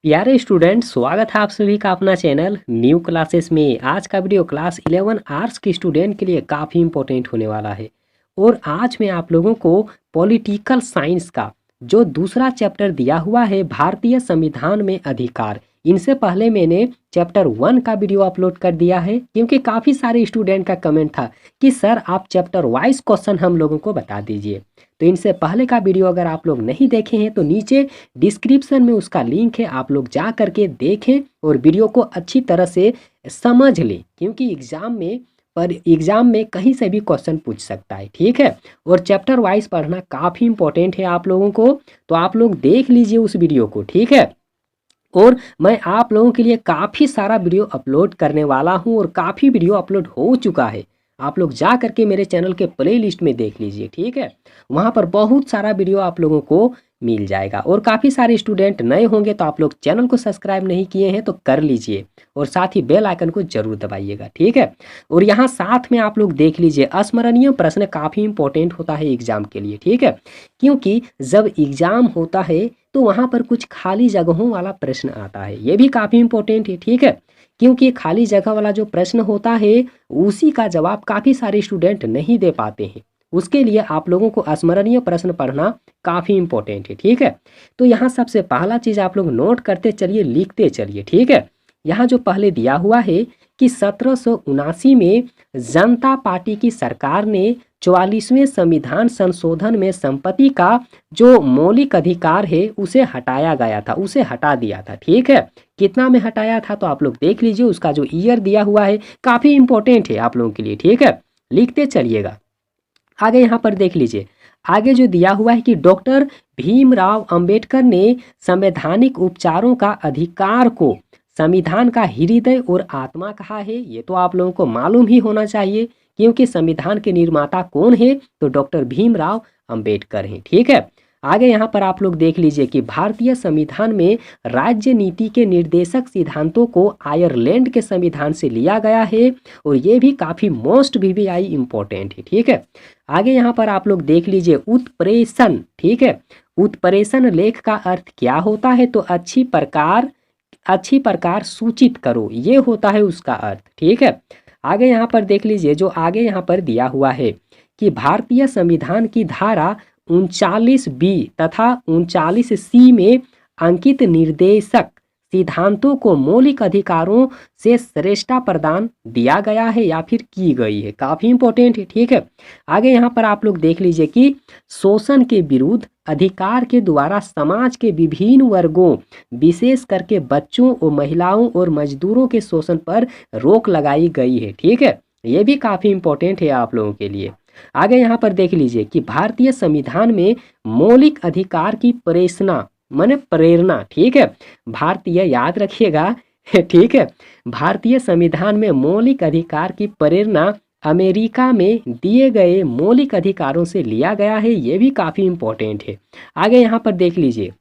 प्यारे स्टूडेंट, स्वागत है आप सभी का अपना चैनल न्यू क्लासेस में। आज का वीडियो क्लास 11 आर्ट्स के स्टूडेंट के लिए काफ़ी इंपॉर्टेंट होने वाला है। और आज मैं आप लोगों को पॉलिटिकल साइंस का जो दूसरा चैप्टर दिया हुआ है, भारतीय संविधान में अधिकार, इनसे पहले मैंने चैप्टर 1 का वीडियो अपलोड कर दिया है, क्योंकि काफ़ी सारे स्टूडेंट का कमेंट था कि सर आप चैप्टर वाइज क्वेश्चन हम लोगों को बता दीजिए। तो इनसे पहले का वीडियो अगर आप लोग नहीं देखे हैं तो नीचे डिस्क्रिप्शन में उसका लिंक है, आप लोग जा करके देखें और वीडियो को अच्छी तरह से समझ लें, क्योंकि एग्जाम में कहीं से भी क्वेश्चन पूछ सकता है। ठीक है, और चैप्टर वाइज पढ़ना काफ़ी इंपॉर्टेंट है आप लोगों को, तो आप लोग देख लीजिए उस वीडियो को। ठीक है, और मैं आप लोगों के लिए काफ़ी सारा वीडियो अपलोड करने वाला हूं और काफ़ी वीडियो अपलोड हो चुका है। आप लोग जा करके मेरे चैनल के प्लेलिस्ट में देख लीजिए। ठीक है, वहां पर बहुत सारा वीडियो आप लोगों को मिल जाएगा। और काफ़ी सारे स्टूडेंट नए होंगे तो आप लोग चैनल को सब्सक्राइब नहीं किए हैं तो कर लीजिए, और साथ ही बेल आइकन को जरूर दबाइएगा। ठीक है, और यहाँ साथ में आप लोग देख लीजिए, स्मरणीय प्रश्न काफ़ी इंपॉर्टेंट होता है एग्जाम के लिए। ठीक है, क्योंकि जब एग्जाम होता है तो वहाँ पर कुछ खाली जगहों वाला प्रश्न आता है, ये भी काफ़ी इंपॉर्टेंट है। ठीक है, क्योंकि खाली जगह वाला जो प्रश्न होता है उसी का जवाब काफ़ी सारे स्टूडेंट नहीं दे पाते हैं। उसके लिए आप लोगों को स्मरणीय प्रश्न पढ़ना काफ़ी इंपॉर्टेंट है। ठीक है, तो यहाँ सबसे पहला चीज़ आप लोग नोट करते चलिए, लिखते चलिए। ठीक है, यहाँ जो पहले दिया हुआ है कि 1779 में जनता पार्टी की सरकार ने 44वें संविधान संशोधन में संपत्ति का जो मौलिक अधिकार है उसे हटाया गया था, उसे हटा दिया था। ठीक है, कितना में हटाया था तो आप लोग देख लीजिए, उसका जो ईयर दिया हुआ है काफ़ी इंपॉर्टेंट है आप लोगों के लिए। ठीक है, लिखते चलिएगा। आगे यहाँ पर देख लीजिए, आगे जो दिया हुआ है कि डॉक्टर भीमराव अंबेडकर ने संवैधानिक उपचारों का अधिकार को संविधान का हृदय और आत्मा कहा है। ये तो आप लोगों को मालूम ही होना चाहिए, क्योंकि संविधान के निर्माता कौन है तो डॉक्टर भीमराव अंबेडकर हैं। ठीक है, आगे यहाँ पर आप लोग देख लीजिए कि भारतीय संविधान में राज्य नीति के निर्देशक सिद्धांतों को आयरलैंड के संविधान से लिया गया है, और ये भी काफ़ी मोस्ट VVI इंपॉर्टेंट है। ठीक है, आगे यहाँ पर आप लोग देख लीजिए उत्प्रेषण। ठीक है, उत्प्रेषण लेख का अर्थ क्या होता है तो अच्छी प्रकार सूचित करो, ये होता है उसका अर्थ। ठीक है, आगे यहाँ पर देख लीजिए, जो आगे यहाँ पर दिया हुआ है कि भारतीय संविधान की धारा 39B तथा 39C में अंकित निर्देशक सिद्धांतों को मौलिक अधिकारों से श्रेष्ठता प्रदान दिया गया है या फिर की गई है, काफ़ी इंपॉर्टेंट है। ठीक है, आगे यहाँ पर आप लोग देख लीजिए कि शोषण के विरुद्ध अधिकार के द्वारा समाज के विभिन्न वर्गों, विशेष करके बच्चों और महिलाओं और मजदूरों के शोषण पर रोक लगाई गई है। ठीक है, ये भी काफ़ी इंपॉर्टेंट है आप लोगों के लिए। आगे यहाँ पर देख लीजिए कि भारतीय संविधान में मौलिक अधिकार की प्रेरणा। ठीक है, भारतीय याद रखिएगा। ठीक है, भारतीय संविधान में मौलिक अधिकार की प्रेरणा अमेरिका में दिए गए मौलिक अधिकारों से लिया गया है, ये भी काफ़ी इंपॉर्टेंट है। आगे यहाँ पर देख लीजिए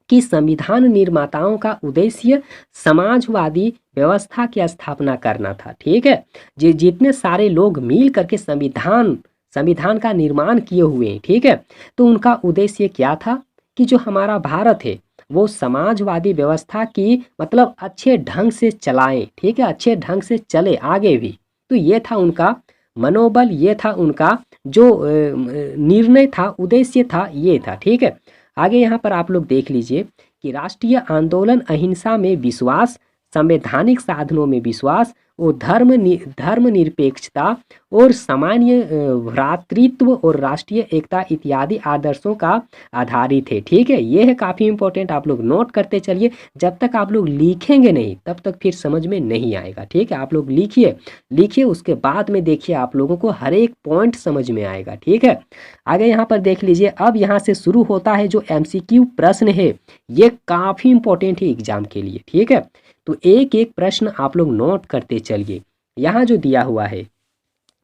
कि संविधान निर्माताओं का उद्देश्य समाजवादी व्यवस्था की स्थापना करना था। ठीक है, जितने सारे लोग मिल करके संविधान का निर्माण किए हुए हैं, ठीक है, तो उनका उद्देश्य क्या था कि जो हमारा भारत है वो समाजवादी व्यवस्था की मतलब अच्छे ढंग से चलाएं। ठीक है, अच्छे ढंग से चले आगे भी, तो ये था उनका मनोबल, ये था उनका जो निर्णय था, उद्देश्य था, ये था। ठीक है, आगे यहाँ पर आप लोग देख लीजिए कि राष्ट्रीय आंदोलन अहिंसा में विश्वास, संवैधानिक साधनों में विश्वास और धर्मनिरपेक्षता और सामान्य भ्रातृत्व और राष्ट्रीय एकता इत्यादि आदर्शों का आधारित है। ठीक है, ये है काफ़ी इंपॉर्टेंट, आप लोग नोट करते चलिए। जब तक आप लोग लिखेंगे नहीं तब तक फिर समझ में नहीं आएगा। ठीक है, आप लोग लिखिए, उसके बाद में देखिए आप लोगों को हर एक पॉइंट समझ में आएगा। ठीक है, आगे यहाँ पर देख लीजिए, अब यहाँ से शुरू होता है जो MCQ प्रश्न है, ये काफ़ी इंपॉर्टेंट है एग्जाम के लिए। ठीक है, तो एक एक प्रश्न आप लोग नोट करते चलिए। यहाँ जो दिया हुआ है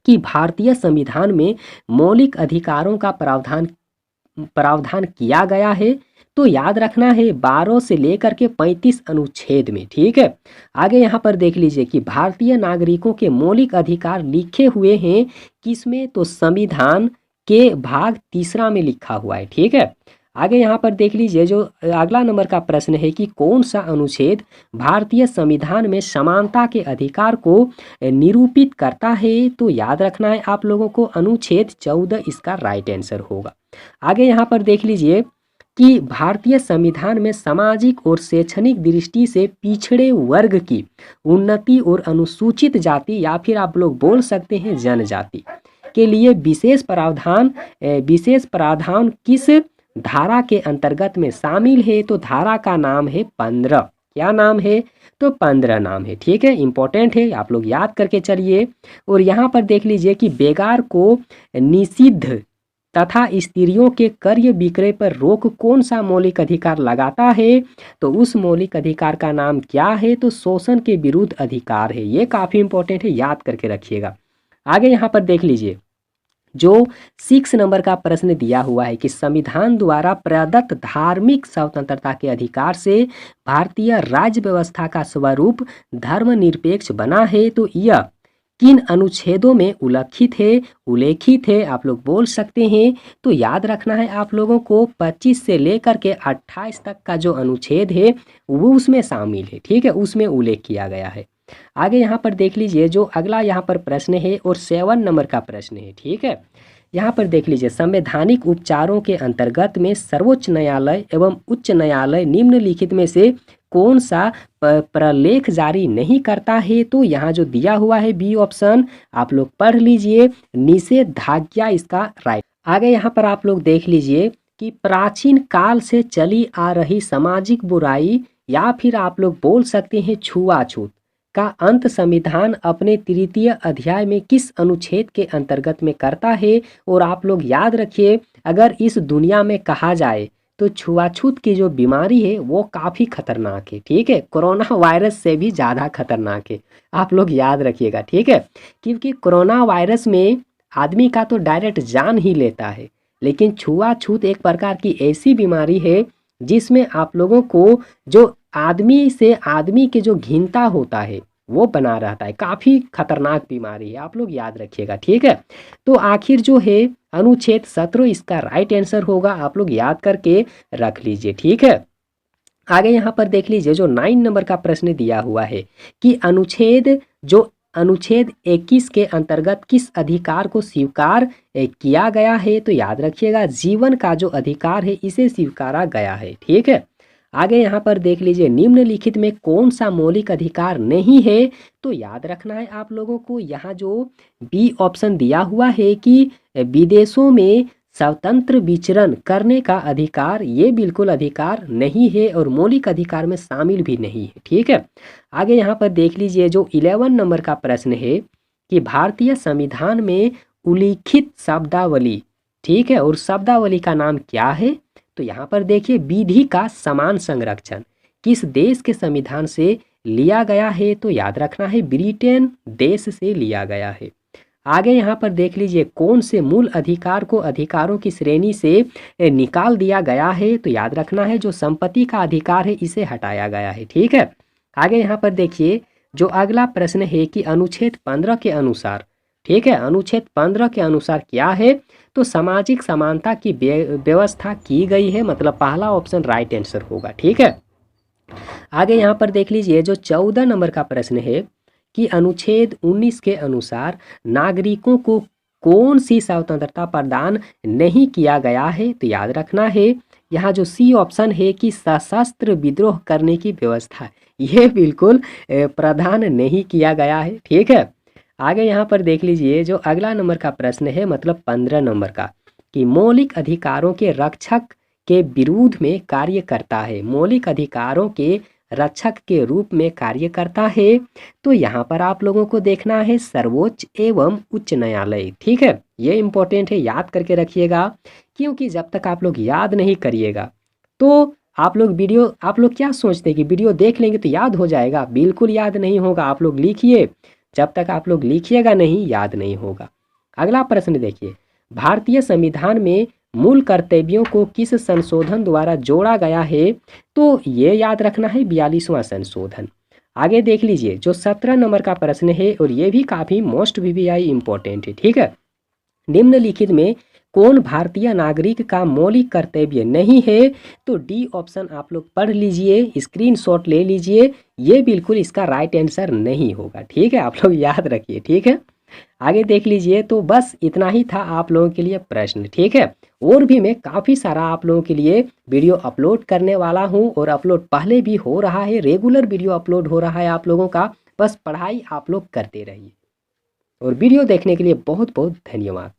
कि भारतीय संविधान में मौलिक अधिकारों का प्रावधान किया गया है, तो याद रखना है 12 से लेकर के 35 अनुच्छेद में। ठीक है, आगे यहाँ पर देख लीजिए कि भारतीय नागरिकों के मौलिक अधिकार लिखे हुए हैं किसमें तो संविधान के भाग 3 में लिखा हुआ है। ठीक है, आगे यहाँ पर देख लीजिए, जो अगला नंबर का प्रश्न है कि कौन सा अनुच्छेद भारतीय संविधान में समानता के अधिकार को निरूपित करता है। तो याद रखना है आप लोगों को अनुच्छेद 14 इसका राइट आंसर होगा। आगे यहाँ पर देख लीजिए कि भारतीय संविधान में सामाजिक और शैक्षणिक दृष्टि से पिछड़े वर्ग की उन्नति और अनुसूचित जाति या फिर आप लोग बोल सकते हैं जनजाति के लिए विशेष प्रावधान किस धारा के अंतर्गत में शामिल है। तो धारा का नाम है 15। क्या नाम है? तो 15 नाम है। ठीक है, इंपॉर्टेंट है, आप लोग याद करके चलिए। और यहाँ पर देख लीजिए कि बेगार को निषिद्ध तथा स्त्रियों के क्रय विक्रय पर रोक कौन सा मौलिक अधिकार लगाता है। तो उस मौलिक अधिकार का नाम क्या है? तो शोषण के विरुद्ध अधिकार है। ये काफ़ी इंपॉर्टेंट है, याद करके रखिएगा। आगे यहाँ पर देख लीजिए, जो 6 नंबर का प्रश्न दिया हुआ है कि संविधान द्वारा प्रदत्त धार्मिक स्वतंत्रता के अधिकार से भारतीय राज्य व्यवस्था का स्वरूप धर्मनिरपेक्ष बना है। तो यह किन अनुच्छेदों में उल्लेखित है आप लोग बोल सकते हैं। तो याद रखना है आप लोगों को 25 से लेकर के 28 तक का जो अनुच्छेद है वो उसमें शामिल है। ठीक है, उसमें उल्लेख किया गया है। आगे यहाँ पर देख लीजिए, जो अगला यहाँ पर प्रश्न है और 7 नंबर का प्रश्न है। ठीक है, यहाँ पर देख लीजिए, संवैधानिक उपचारों के अंतर्गत में सर्वोच्च न्यायालय एवं उच्च न्यायालय निम्नलिखित में से कौन सा प्रलेख जारी नहीं करता है। तो यहाँ जो दिया हुआ है बी ऑप्शन, आप लोग पढ़ लीजिए, निषेधाज्ञा इसका राइट। आगे यहाँ पर आप लोग देख लीजिए कि प्राचीन काल से चली आ रही सामाजिक बुराई या फिर आप लोग बोल सकते हैं छुआछूत का अंत संविधान अपने 3य अध्याय में किस अनुच्छेद के अंतर्गत में करता है। और आप लोग याद रखिए, अगर इस दुनिया में कहा जाए तो छुआछूत की जो बीमारी है वो काफ़ी खतरनाक है। ठीक है, कोरोना वायरस से भी ज़्यादा खतरनाक है, आप लोग याद रखिएगा। ठीक है, क्योंकि कोरोना वायरस में आदमी का तो डायरेक्ट जान ही लेता है, लेकिन छुआछूत एक प्रकार की ऐसी बीमारी है जिसमें आप लोगों को जो आदमी से आदमी के जो घिनता होता है वो बना रहता है। काफ़ी खतरनाक बीमारी है, आप लोग याद रखिएगा। ठीक है, तो आखिर जो है अनुच्छेद 17 इसका राइट आंसर होगा, आप लोग याद करके रख लीजिए। ठीक है, आगे यहाँ पर देख लीजिए, जो 9 नंबर का प्रश्न दिया हुआ है कि अनुच्छेद 21 के अंतर्गत किस अधिकार को स्वीकार किया गया है। तो याद रखिएगा, जीवन का जो अधिकार है इसे स्वीकारा गया है। ठीक है, आगे यहाँ पर देख लीजिए, निम्नलिखित में कौन सा मौलिक अधिकार नहीं है। तो याद रखना है आप लोगों को, यहाँ जो बी ऑप्शन दिया हुआ है कि विदेशों में स्वतंत्र विचरण करने का अधिकार, ये बिल्कुल अधिकार नहीं है और मौलिक अधिकार में शामिल भी नहीं है। ठीक है, आगे यहाँ पर देख लीजिए, जो 11 नंबर का प्रश्न है कि भारतीय संविधान में उल्लिखित शब्दावली, ठीक है, और शब्दावली का नाम क्या है। तो यहाँ पर देखिए, विधि का समान संरक्षण किस देश के संविधान से लिया गया है। तो याद रखना है, ब्रिटेन देश से लिया गया है। आगे यहाँ पर देख लीजिए, कौन से मूल अधिकार को अधिकारों की श्रेणी से निकाल दिया गया है। तो याद रखना है, जो संपत्ति का अधिकार है इसे हटाया गया है। ठीक है, आगे यहाँ पर देखिए, जो अगला प्रश्न है कि अनुच्छेद 15 के अनुसार, ठीक है, अनुच्छेद 15 के अनुसार क्या है। तो सामाजिक समानता की व्यवस्था की गई है, मतलब पहला ऑप्शन राइट आंसर होगा। ठीक है, आगे यहाँ पर देख लीजिए, जो 14 नंबर का प्रश्न है कि अनुच्छेद 19 के अनुसार नागरिकों को कौन सी स्वतंत्रता प्रदान नहीं किया गया है। तो याद रखना है, यहाँ जो सी ऑप्शन है कि सशस्त्र विद्रोह करने की व्यवस्था, ये बिल्कुल प्रदान नहीं किया गया है। ठीक है, आगे यहाँ पर देख लीजिए, जो अगला नंबर का प्रश्न है, मतलब 15 नंबर का, कि मौलिक अधिकारों के रक्षक के विरुद्ध में कार्य करता है, मौलिक अधिकारों के रक्षक के रूप में कार्य करता है। तो यहाँ पर आप लोगों को देखना है सर्वोच्च एवं उच्च न्यायालय। ठीक है, ये इंपॉर्टेंट है, याद करके रखिएगा, क्योंकि जब तक आप लोग याद नहीं करिएगा तो आप लोग क्या सोचते हैं कि वीडियो देख लेंगे तो याद हो जाएगा। बिल्कुल याद नहीं होगा, आप लोग लिखिए, जब तक आप लोग लिखिएगा नहीं याद नहीं होगा। अगला प्रश्न देखिए, भारतीय संविधान में मूल कर्तव्यों को किस संशोधन द्वारा जोड़ा गया है। तो ये याद रखना है 42वां संशोधन। आगे देख लीजिए, जो 17 नंबर का प्रश्न है और ये भी काफ़ी मोस्ट VVI इंपॉर्टेंट है। ठीक है, निम्नलिखित में कौन भारतीय नागरिक का मौलिक कर्तव्य नहीं है? तो डी ऑप्शन आप लोग पढ़ लीजिए, स्क्रीनशॉट ले लीजिए, ये बिल्कुल इसका राइट आंसर नहीं होगा। ठीक है, आप लोग याद रखिए। ठीक है, आगे देख लीजिए। तो बस इतना ही था आप लोगों के लिए प्रश्न। ठीक है, और भी मैं काफ़ी सारा आप लोगों के लिए वीडियो अपलोड करने वाला हूँ, और अपलोड पहले भी हो रहा है, रेगुलर वीडियो अपलोड हो रहा है आप लोगों का। बस पढ़ाई आप लोग करते रहिए, और वीडियो देखने के लिए बहुत बहुत धन्यवाद।